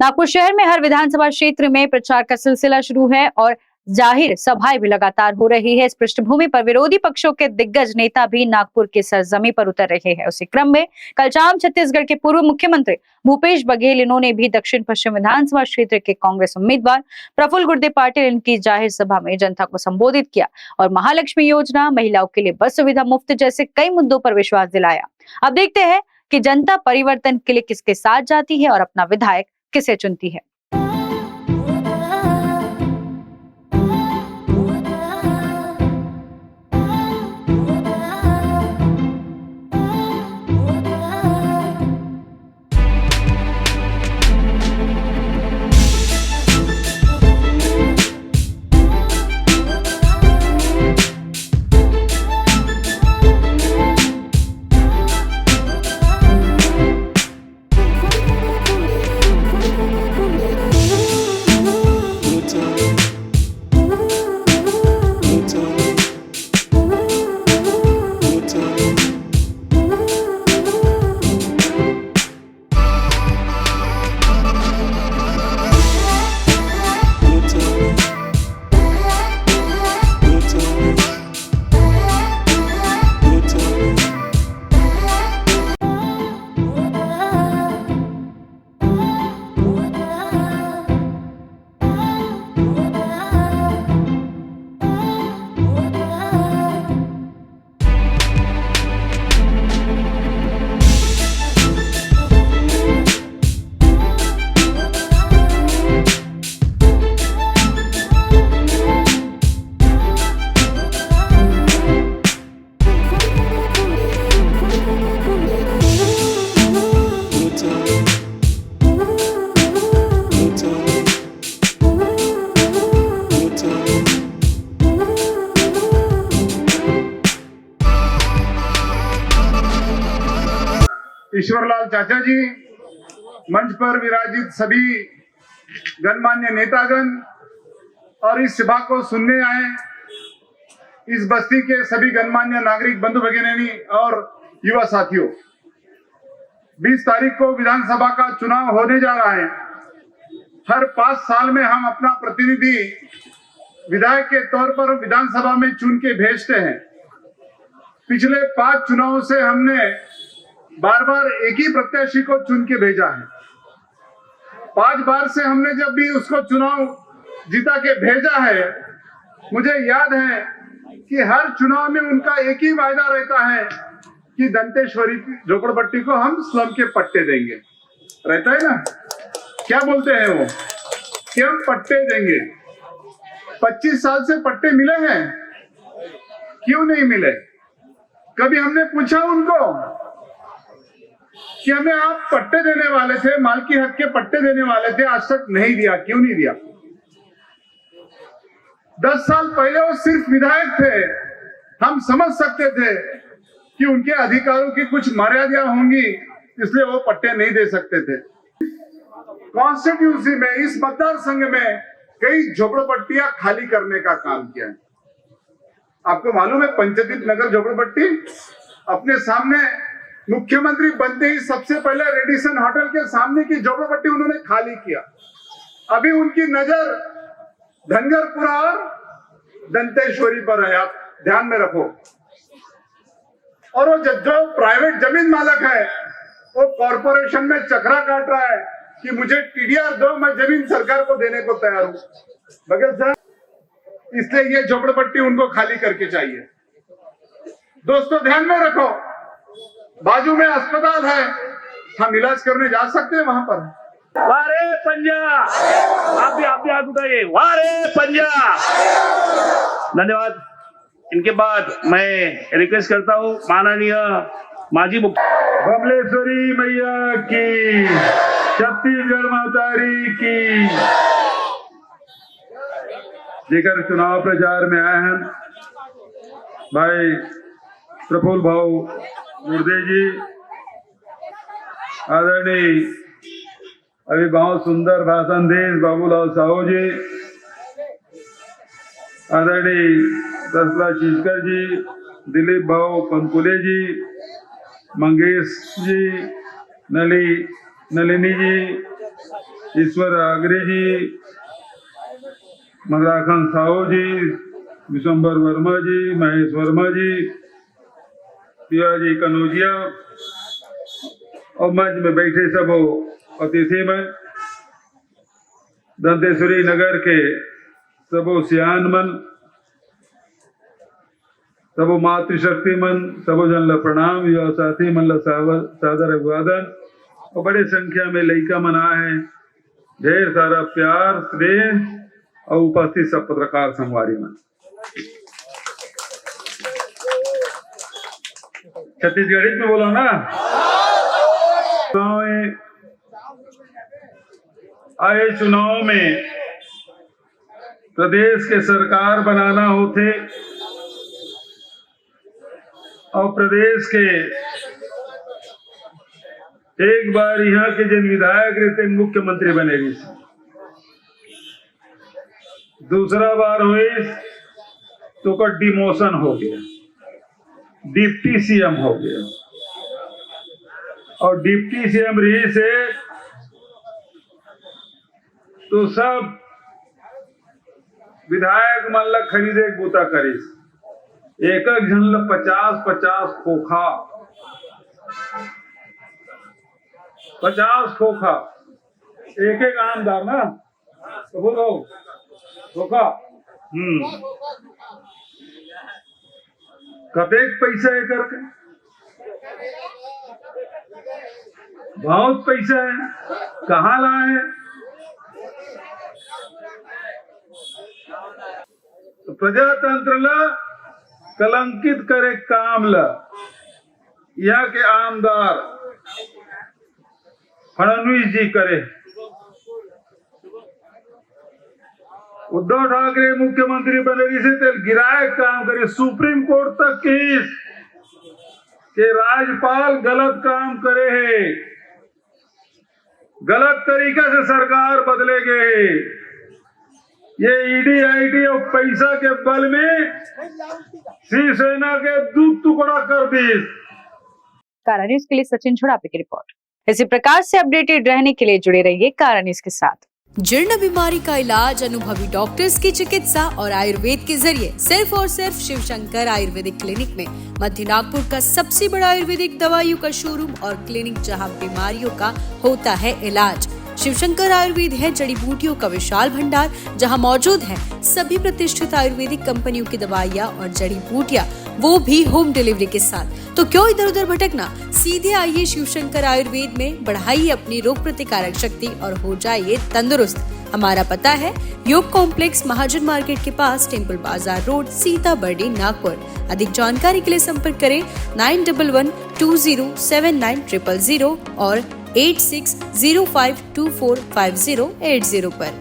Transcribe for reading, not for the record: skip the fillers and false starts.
नागपुर शहर में हर विधानसभा क्षेत्र में प्रचार का सिलसिला शुरू है और जाहिर सभाएं भी लगातार हो रही है। इस पृष्ठभूमि पर विरोधी पक्षों के दिग्गज नेता भी नागपुर की सरजमी पर उतर रहे हैं। उसी क्रम में कल शाम छत्तीसगढ़ के पूर्व मुख्यमंत्री भूपेश बघेल इन्होंने भी दक्षिण पश्चिम विधानसभा क्षेत्र के कांग्रेस उम्मीदवार प्रफुल्ल गुर्दे पाटिल इनकी जाहिर सभा में जनता को संबोधित किया और महालक्ष्मी योजना, महिलाओं के लिए बस सुविधा मुफ्त जैसे कई मुद्दों पर विश्वास दिलाया। अब देखते हैं कि जनता परिवर्तन के लिए किसके साथ जाती है और अपना विधायक किसे चुनती है। ईश्वरलाल चाचा जी, मंच पर विराजित सभी गणमान्य नेतागण और इस सभा को सुनने आए इस बस्ती के सभी गणमान्य नागरिक बंधु भगिनी और युवा साथियों, 20 तारीख को विधानसभा का चुनाव होने जा रहा है। हर 5 साल में हम अपना प्रतिनिधि विधायक के तौर पर विधानसभा में चुन के भेजते हैं। पिछले 5 चुनावों से हमने बार बार एक ही प्रत्याशी को चुन के भेजा है। 5 बार से हमने जब भी उसको चुनाव जीता के भेजा है, मुझे याद है कि हर चुनाव में उनका एक ही वायदा रहता है कि दंतेश्वरी झोपड़पट्टी को हम स्लम के पट्टे देंगे। रहता है ना, क्या बोलते हैं वो कि हम पट्टे देंगे। 25 साल से पट्टे मिले हैं, क्यों नहीं मिले? कभी हमने पूछा उनको कि हमें आप पट्टे देने वाले थे, मालकी हक के पट्टे देने वाले थे, आज तक नहीं दिया, क्यों नहीं दिया? 10 साल पहले वो सिर्फ विधायक थे, हम समझ सकते थे कि उनके अधिकारों की कुछ मर्यादा होंगी, इसलिए वो पट्टे नहीं दे सकते थे। कॉन्स्टिट्यूंसी में, इस मतदार संघ में कई झोपड़पट्टियां खाली करने का काम किया है। आपको मालूम है, पंचदीप नगर झोपड़पट्टी अपने सामने मुख्यमंत्री बनते ही सबसे पहले रेडिसन होटल के सामने की झोपड़पट्टी उन्होंने खाली किया। अभी उनकी नजर धनगरपुरा और दंतेश्वरी पर है, आप ध्यान में रखो। और वो जो प्राइवेट जमीन मालक है, वो कॉर्पोरेशन में चक्रा काट रहा है कि मुझे टीडीआर दो, मैं जमीन सरकार को देने को तैयार हूं। बघेल सर, इसलिए ये झोपड़पट्टी उनको खाली करके चाहिए। दोस्तों ध्यान में रखो, बाजू में अस्पताल है, हम इलाज करने जा सकते हैं वहां पर। वारे पंजा, आप भी हाथ उठाइए, वारे पंजा। धन्यवाद। इनके बाद मैं रिक्वेस्ट करता हूँ माननीय माजी मुख्य बमलेश्वरी मैया की, छत्तीसगढ़ मातारी की। जेकर चुनाव प्रचार में आए हैं भाई प्रफुल्ल भाऊ गुर्दे जी, आदरणीय अभी बहुत सुंदर भाषण दे बाबूलाल साहू जी, आदरणीय दसला शीशकर जी, दिलीप भाऊ पंकुले जी, मंगेश जी, नलिनी जी, ईश्वर आगरे जी, मगराखन साहू जी, विशंबर वर्मा जी, महेश वर्मा जी, पियाजी कनौजिया और मंच में बैठे सब अतिथि में दंतेश्वरी नगर के सबो सियान मन, सबो मातृशक्ति मन, सबो जन ला प्रणाम या साथी मन ला सादर अभिवादन और बड़े संख्या में लइका मन आए हैं। ढेर सारा प्यार स्नेह और उपस्थित सब पत्रकार संगवारी मन। छत्तीसगढ़ी में बोलो ना। आए चुनाव में प्रदेश के सरकार बनाना होते और प्रदेश के एक बार यहाँ के जिन विधायक रहते मुख्यमंत्री बने रही, दूसरा बार हुई तो का डिमोशन हो गया, डिप्टी सीएम हो गया और डिप्टी सीएम रही से तो सब विधायक मन ला खरीदे बूता करीस। एक एक जन ला 50-50 खोखा, 50 खोखा, एक एक आमदार ना तो बोलो खोखा। कतेक पैसा है करके, बहुत पैसा है, कहाँ लाए हैं? तो प्रजातंत्र ला कलंकित करे काम ला यहाँ के आमदार फडणवीस जी करे। उद्धव ठाकरे मुख्यमंत्री बने से तेल गिराए काम करे। सुप्रीम कोर्ट तक केस के राज्यपाल गलत काम करे है, गलत तरीका से सरकार बदले गए। ये ईडी आईडी और पैसा के बल में शिवसेना के दूध टुकड़ा कर दी। कारा न्यूज के लिए सचिन छुड़ापे की रिपोर्ट। इसी प्रकार से अपडेटेड रहने के लिए जुड़े रहिए कारा न्यूज के साथ। जीर्ण बीमारी का इलाज अनुभवी डॉक्टर्स की चिकित्सा और आयुर्वेद के जरिए सिर्फ और सिर्फ शिवशंकर आयुर्वेदिक क्लिनिक में। मध्य नागपुर का सबसे बड़ा आयुर्वेदिक दवाइयों का शोरूम और क्लिनिक जहां बीमारियों का होता है इलाज। शिवशंकर आयुर्वेद है जड़ी बूटियों का विशाल भंडार, जहां मौजूद है सभी प्रतिष्ठित आयुर्वेदिक कंपनियों की दवाइयां और जड़ी बूटियां, वो भी होम डिलीवरी के साथ। तो क्यों इधर उधर भटकना, सीधे आइए शिवशंकर आयुर्वेद में, बढ़ाइए अपनी रोग प्रतिकारक शक्ति और हो जाइए तंदुरुस्त। हमारा पता है योग कॉम्प्लेक्स, महाजन मार्केट के पास, टेम्पल बाजार रोड, सीताबर्डी, नागपुर। अधिक जानकारी के लिए संपर्क करें 9112079000 और 8605245080 पर।